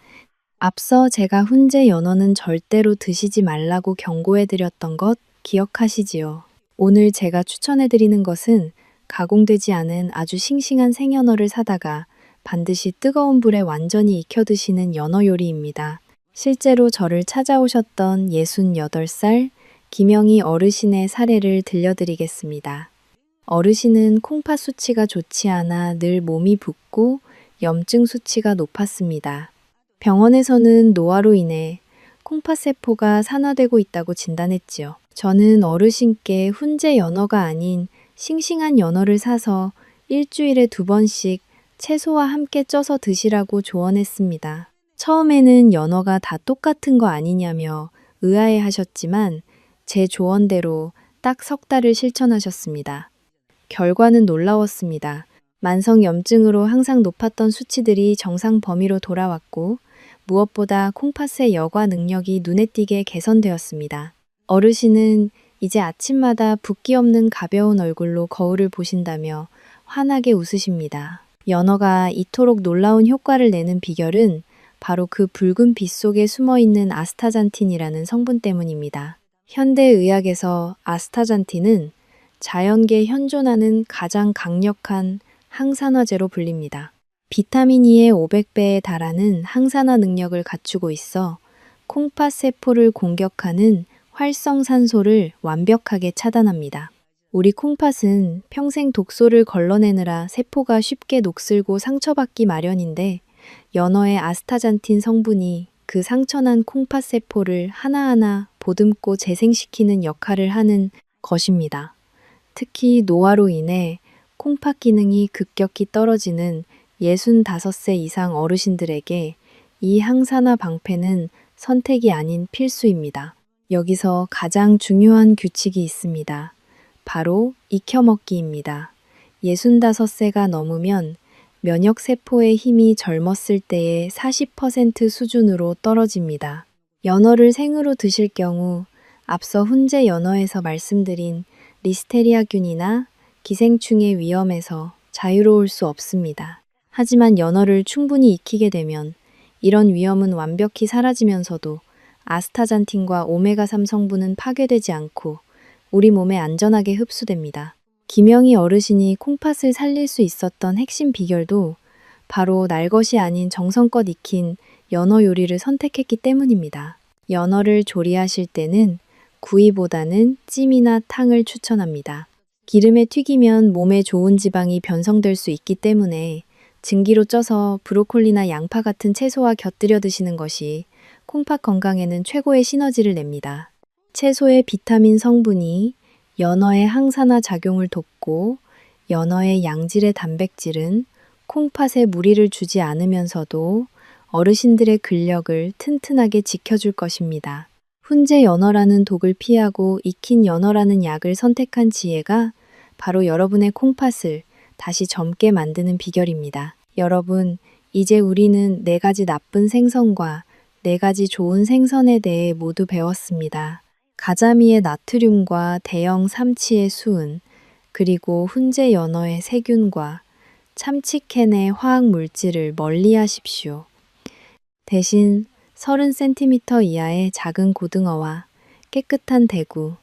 앞서 제가 훈제 연어는 절대로 드시지 말라고 경고해드렸던 것 기억하시지요? 오늘 제가 추천해드리는 것은 가공되지 않은 아주 싱싱한 생연어를 사다가 반드시 뜨거운 불에 완전히 익혀 드시는 연어 요리입니다. 실제로 저를 찾아오셨던 68살 김영희 어르신의 사례를 들려드리겠습니다. 어르신은 콩팥 수치가 좋지 않아 늘 몸이 붓고 염증 수치가 높았습니다. 병원에서는 노화로 인해 콩팥 세포가 산화되고 있다고 진단했지요. 저는 어르신께 훈제 연어가 아닌 싱싱한 연어를 사서 일주일에 2번씩 채소와 함께 쪄서 드시라고 조언했습니다. 처음에는 연어가 다 똑같은 거 아니냐며 의아해 하셨지만 제 조언대로 딱 3달을 실천하셨습니다. 결과는 놀라웠습니다. 만성 염증으로 항상 높았던 수치들이 정상 범위로 돌아왔고 무엇보다 콩팥의 여과 능력이 눈에 띄게 개선되었습니다. 어르신은 이제 아침마다 붓기 없는 가벼운 얼굴로 거울을 보신다며 환하게 웃으십니다. 연어가 이토록 놀라운 효과를 내는 비결은 바로 그 붉은 빛 속에 숨어있는 아스타잔틴이라는 성분 때문입니다. 현대의학에서 아스타잔틴은 자연계 현존하는 가장 강력한 항산화제로 불립니다. 비타민 E의 500배에 달하는 항산화 능력을 갖추고 있어 콩팥 세포를 공격하는 활성산소를 완벽하게 차단합니다. 우리 콩팥은 평생 독소를 걸러내느라 세포가 쉽게 녹슬고 상처받기 마련인데 연어의 아스타잔틴 성분이 그 상처난 콩팥 세포를 하나하나 보듬고 재생시키는 역할을 하는 것입니다. 특히 노화로 인해 콩팥 기능이 급격히 떨어지는 65세 이상 어르신들에게 이 항산화 방패는 선택이 아닌 필수입니다. 여기서 가장 중요한 규칙이 있습니다. 바로 익혀먹기입니다. 65세가 넘으면 면역세포의 힘이 젊었을 때의 40% 수준으로 떨어집니다. 연어를 생으로 드실 경우 앞서 훈제 연어에서 말씀드린 리스테리아균이나 기생충의 위험에서 자유로울 수 없습니다. 하지만 연어를 충분히 익히게 되면 이런 위험은 완벽히 사라지면서도 아스타잔틴과 오메가3 성분은 파괴되지 않고 우리 몸에 안전하게 흡수됩니다. 김영희 어르신이 콩팥을 살릴 수 있었던 핵심 비결도 바로 날 것이 아닌 정성껏 익힌 연어 요리를 선택했기 때문입니다. 연어를 조리하실 때는 구이보다는 찜이나 탕을 추천합니다. 기름에 튀기면 몸에 좋은 지방이 변성될 수 있기 때문에 증기로 쪄서 브로콜리나 양파 같은 채소와 곁들여 드시는 것이 콩팥 건강에는 최고의 시너지를 냅니다. 채소의 비타민 성분이 연어의 항산화 작용을 돕고 연어의 양질의 단백질은 콩팥에 무리를 주지 않으면서도 어르신들의 근력을 튼튼하게 지켜줄 것입니다. 훈제 연어라는 독을 피하고 익힌 연어라는 약을 선택한 지혜가 바로 여러분의 콩팥을 다시 젊게 만드는 비결입니다. 여러분, 이제 우리는 4가지 나쁜 생선과 4가지 좋은 생선에 대해 모두 배웠습니다. 가자미의 나트륨과 대형 삼치의 수은, 그리고 훈제 연어의 세균과 참치캔의 화학 물질을 멀리 하십시오. 대신 30cm 이하의 작은 고등어와 깨끗한 대구,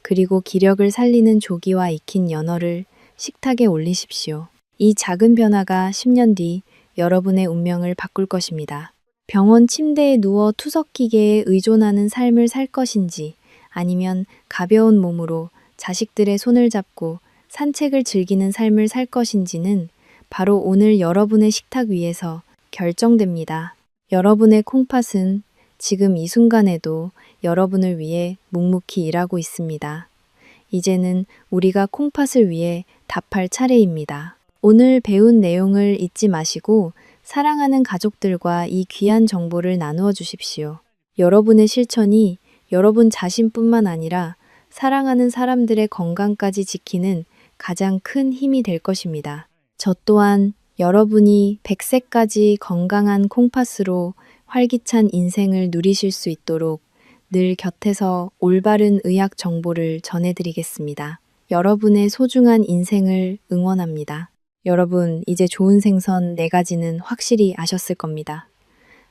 그리고 기력을 살리는 조기와 익힌 연어를 식탁에 올리십시오. 이 작은 변화가 10년 뒤 여러분의 운명을 바꿀 것입니다. 병원 침대에 누워 투석기계에 의존하는 삶을 살 것인지 아니면 가벼운 몸으로 자식들의 손을 잡고 산책을 즐기는 삶을 살 것인지는 바로 오늘 여러분의 식탁 위에서 결정됩니다. 여러분의 콩팥은 지금 이 순간에도 여러분을 위해 묵묵히 일하고 있습니다. 이제는 우리가 콩팥을 위해 답할 차례입니다. 오늘 배운 내용을 잊지 마시고 사랑하는 가족들과 이 귀한 정보를 나누어 주십시오. 여러분의 실천이 여러분 자신뿐만 아니라 사랑하는 사람들의 건강까지 지키는 가장 큰 힘이 될 것입니다. 저 또한 여러분이 100세까지 건강한 콩팥으로 활기찬 인생을 누리실 수 있도록 늘 곁에서 올바른 의학 정보를 전해드리겠습니다. 여러분의 소중한 인생을 응원합니다. 여러분, 이제 좋은 생선 4가지는 확실히 아셨을 겁니다.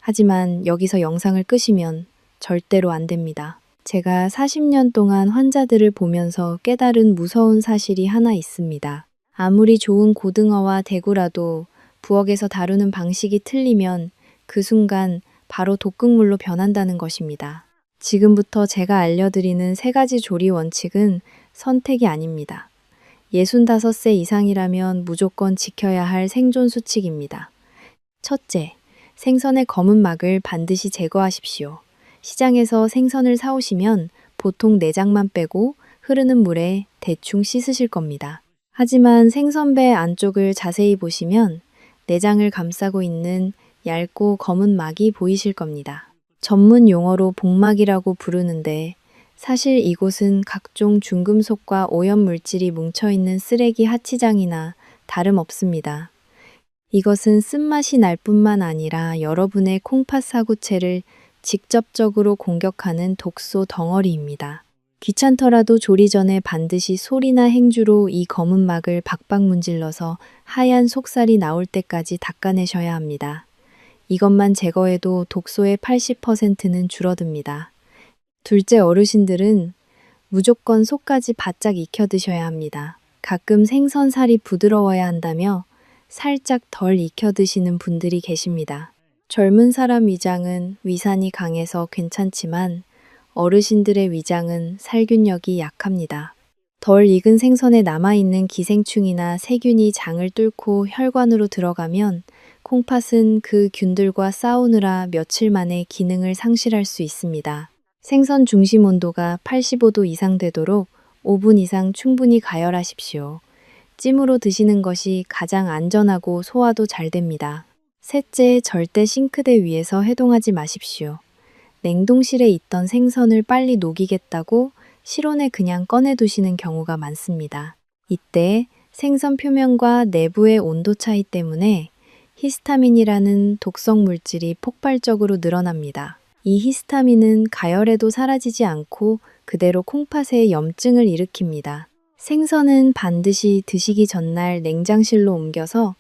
하지만 여기서 영상을 끄시면 절대로 안 됩니다. 제가 40년 동안 환자들을 보면서 깨달은 무서운 사실이 하나 있습니다. 아무리 좋은 고등어와 대구라도 부엌에서 다루는 방식이 틀리면 그 순간 바로 독극물로 변한다는 것입니다. 지금부터 제가 알려드리는 3가지 조리 원칙은 선택이 아닙니다. 65세 이상이라면 무조건 지켜야 할 생존 수칙입니다. 첫째, 생선의 검은 막을 반드시 제거하십시오. 시장에서 생선을 사오시면 보통 내장만 빼고 흐르는 물에 대충 씻으실 겁니다. 하지만 생선배 안쪽을 자세히 보시면 내장을 감싸고 있는 얇고 검은 막이 보이실 겁니다. 전문 용어로 복막이라고 부르는데 사실 이곳은 각종 중금속과 오염물질이 뭉쳐있는 쓰레기 하치장이나 다름없습니다. 이것은 쓴맛이 날 뿐만 아니라 여러분의 콩팥 사구체를 직접적으로 공격하는 독소 덩어리입니다. 귀찮더라도 조리 전에 반드시 솔이나 행주로 이 검은 막을 박박 문질러서 하얀 속살이 나올 때까지 닦아내셔야 합니다. 이것만 제거해도 독소의 80%는 줄어듭니다. 둘째, 어르신들은 무조건 속까지 바짝 익혀 드셔야 합니다. 가끔 생선살이 부드러워야 한다며 살짝 덜 익혀 드시는 분들이 계십니다. 젊은 사람 위장은 위산이 강해서 괜찮지만 어르신들의 위장은 살균력이 약합니다. 덜 익은 생선에 남아있는 기생충이나 세균이 장을 뚫고 혈관으로 들어가면 콩팥은 그 균들과 싸우느라 며칠 만에 기능을 상실할 수 있습니다. 생선 중심 온도가 85도 이상 되도록 5분 이상 충분히 가열하십시오. 찜으로 드시는 것이 가장 안전하고 소화도 잘 됩니다. 셋째, 절대 싱크대 위에서 해동하지 마십시오. 냉동실에 있던 생선을 빨리 녹이겠다고 실온에 그냥 꺼내 두시는 경우가 많습니다. 이때 생선 표면과 내부의 온도 차이 때문에 히스타민이라는 독성 물질이 폭발적으로 늘어납니다. 이 히스타민은 가열해도 사라지지 않고 그대로 콩팥에 염증을 일으킵니다. 생선은 반드시 드시기 전날 냉장실로 옮겨서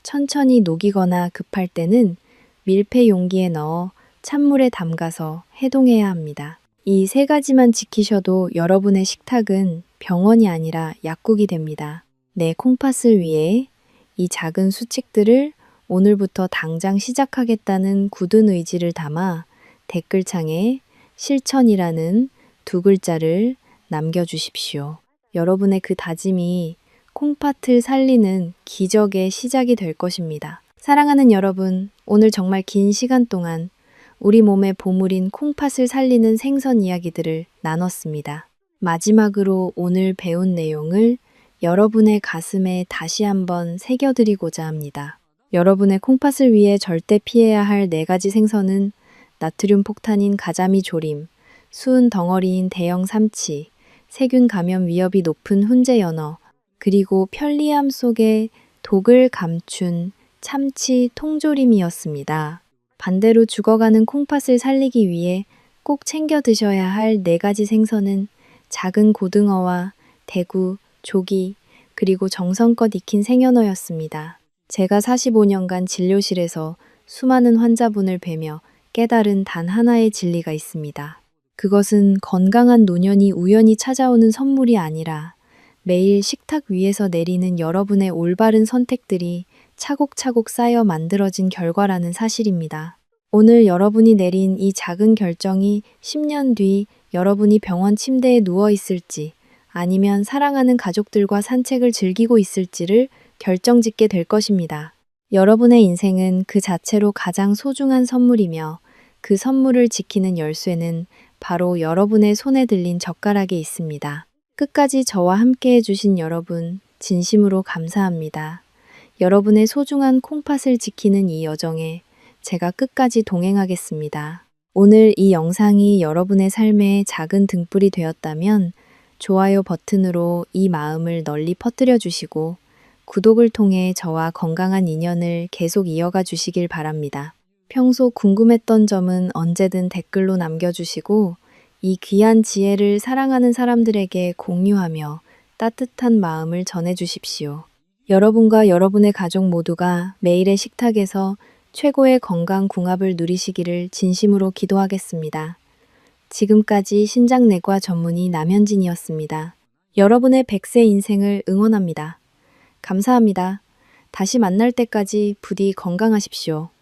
천천히 녹이거나 급할 때는 밀폐 용기에 넣어 찬물에 담가서 해동해야 합니다. 이 3가지만 지키셔도 여러분의 식탁은 병원이 아니라 약국이 됩니다. 내 콩팥을 위해 이 작은 수칙들을 오늘부터 당장 시작하겠다는 굳은 의지를 담아 댓글창에 실천이라는 2글자를 남겨주십시오. 여러분의 그 다짐이 콩팥을 살리는 기적의 시작이 될 것입니다. 사랑하는 여러분, 오늘 정말 긴 시간 동안 우리 몸의 보물인 콩팥을 살리는 생선 이야기들을 나눴습니다. 마지막으로 오늘 배운 내용을 여러분의 가슴에 다시 한번 새겨드리고자 합니다. 여러분의 콩팥을 위해 절대 피해야 할 4가지 생선은 나트륨 폭탄인 가자미 조림, 수은 덩어리인 대형 삼치, 세균 감염 위협이 높은 훈제 연어, 그리고 편리함 속에 독을 감춘 참치 통조림이었습니다. 반대로 죽어가는 콩팥을 살리기 위해 꼭 챙겨 드셔야 할 4가지 생선은 작은 고등어와 대구, 조기, 그리고 정성껏 익힌 생연어였습니다. 제가 45년간 진료실에서 수많은 환자분을 뵈며 깨달은 단 하나의 진리가 있습니다. 그것은 건강한 노년이 우연히 찾아오는 선물이 아니라 매일 식탁 위에서 내리는 여러분의 올바른 선택들이 차곡차곡 쌓여 만들어진 결과라는 사실입니다. 오늘 여러분이 내린 이 작은 결정이 10년 뒤 여러분이 병원 침대에 누워 있을지 아니면 사랑하는 가족들과 산책을 즐기고 있을지를 결정짓게 될 것입니다. 여러분의 인생은 그 자체로 가장 소중한 선물이며 그 선물을 지키는 열쇠는 바로 여러분의 손에 들린 젓가락에 있습니다. 끝까지 저와 함께 해주신 여러분, 진심으로 감사합니다. 여러분의 소중한 콩팥을 지키는 이 여정에 제가 끝까지 동행하겠습니다. 오늘 이 영상이 여러분의 삶에 작은 등불이 되었다면 좋아요 버튼으로 이 마음을 널리 퍼뜨려 주시고 구독을 통해 저와 건강한 인연을 계속 이어가 주시길 바랍니다. 평소 궁금했던 점은 언제든 댓글로 남겨주시고 이 귀한 지혜를 사랑하는 사람들에게 공유하며 따뜻한 마음을 전해주십시오. 여러분과 여러분의 가족 모두가 매일의 식탁에서 최고의 건강 궁합을 누리시기를 진심으로 기도하겠습니다. 지금까지 신장내과 전문의 남현진이었습니다. 여러분의 100세 인생을 응원합니다. 감사합니다. 다시 만날 때까지 부디 건강하십시오.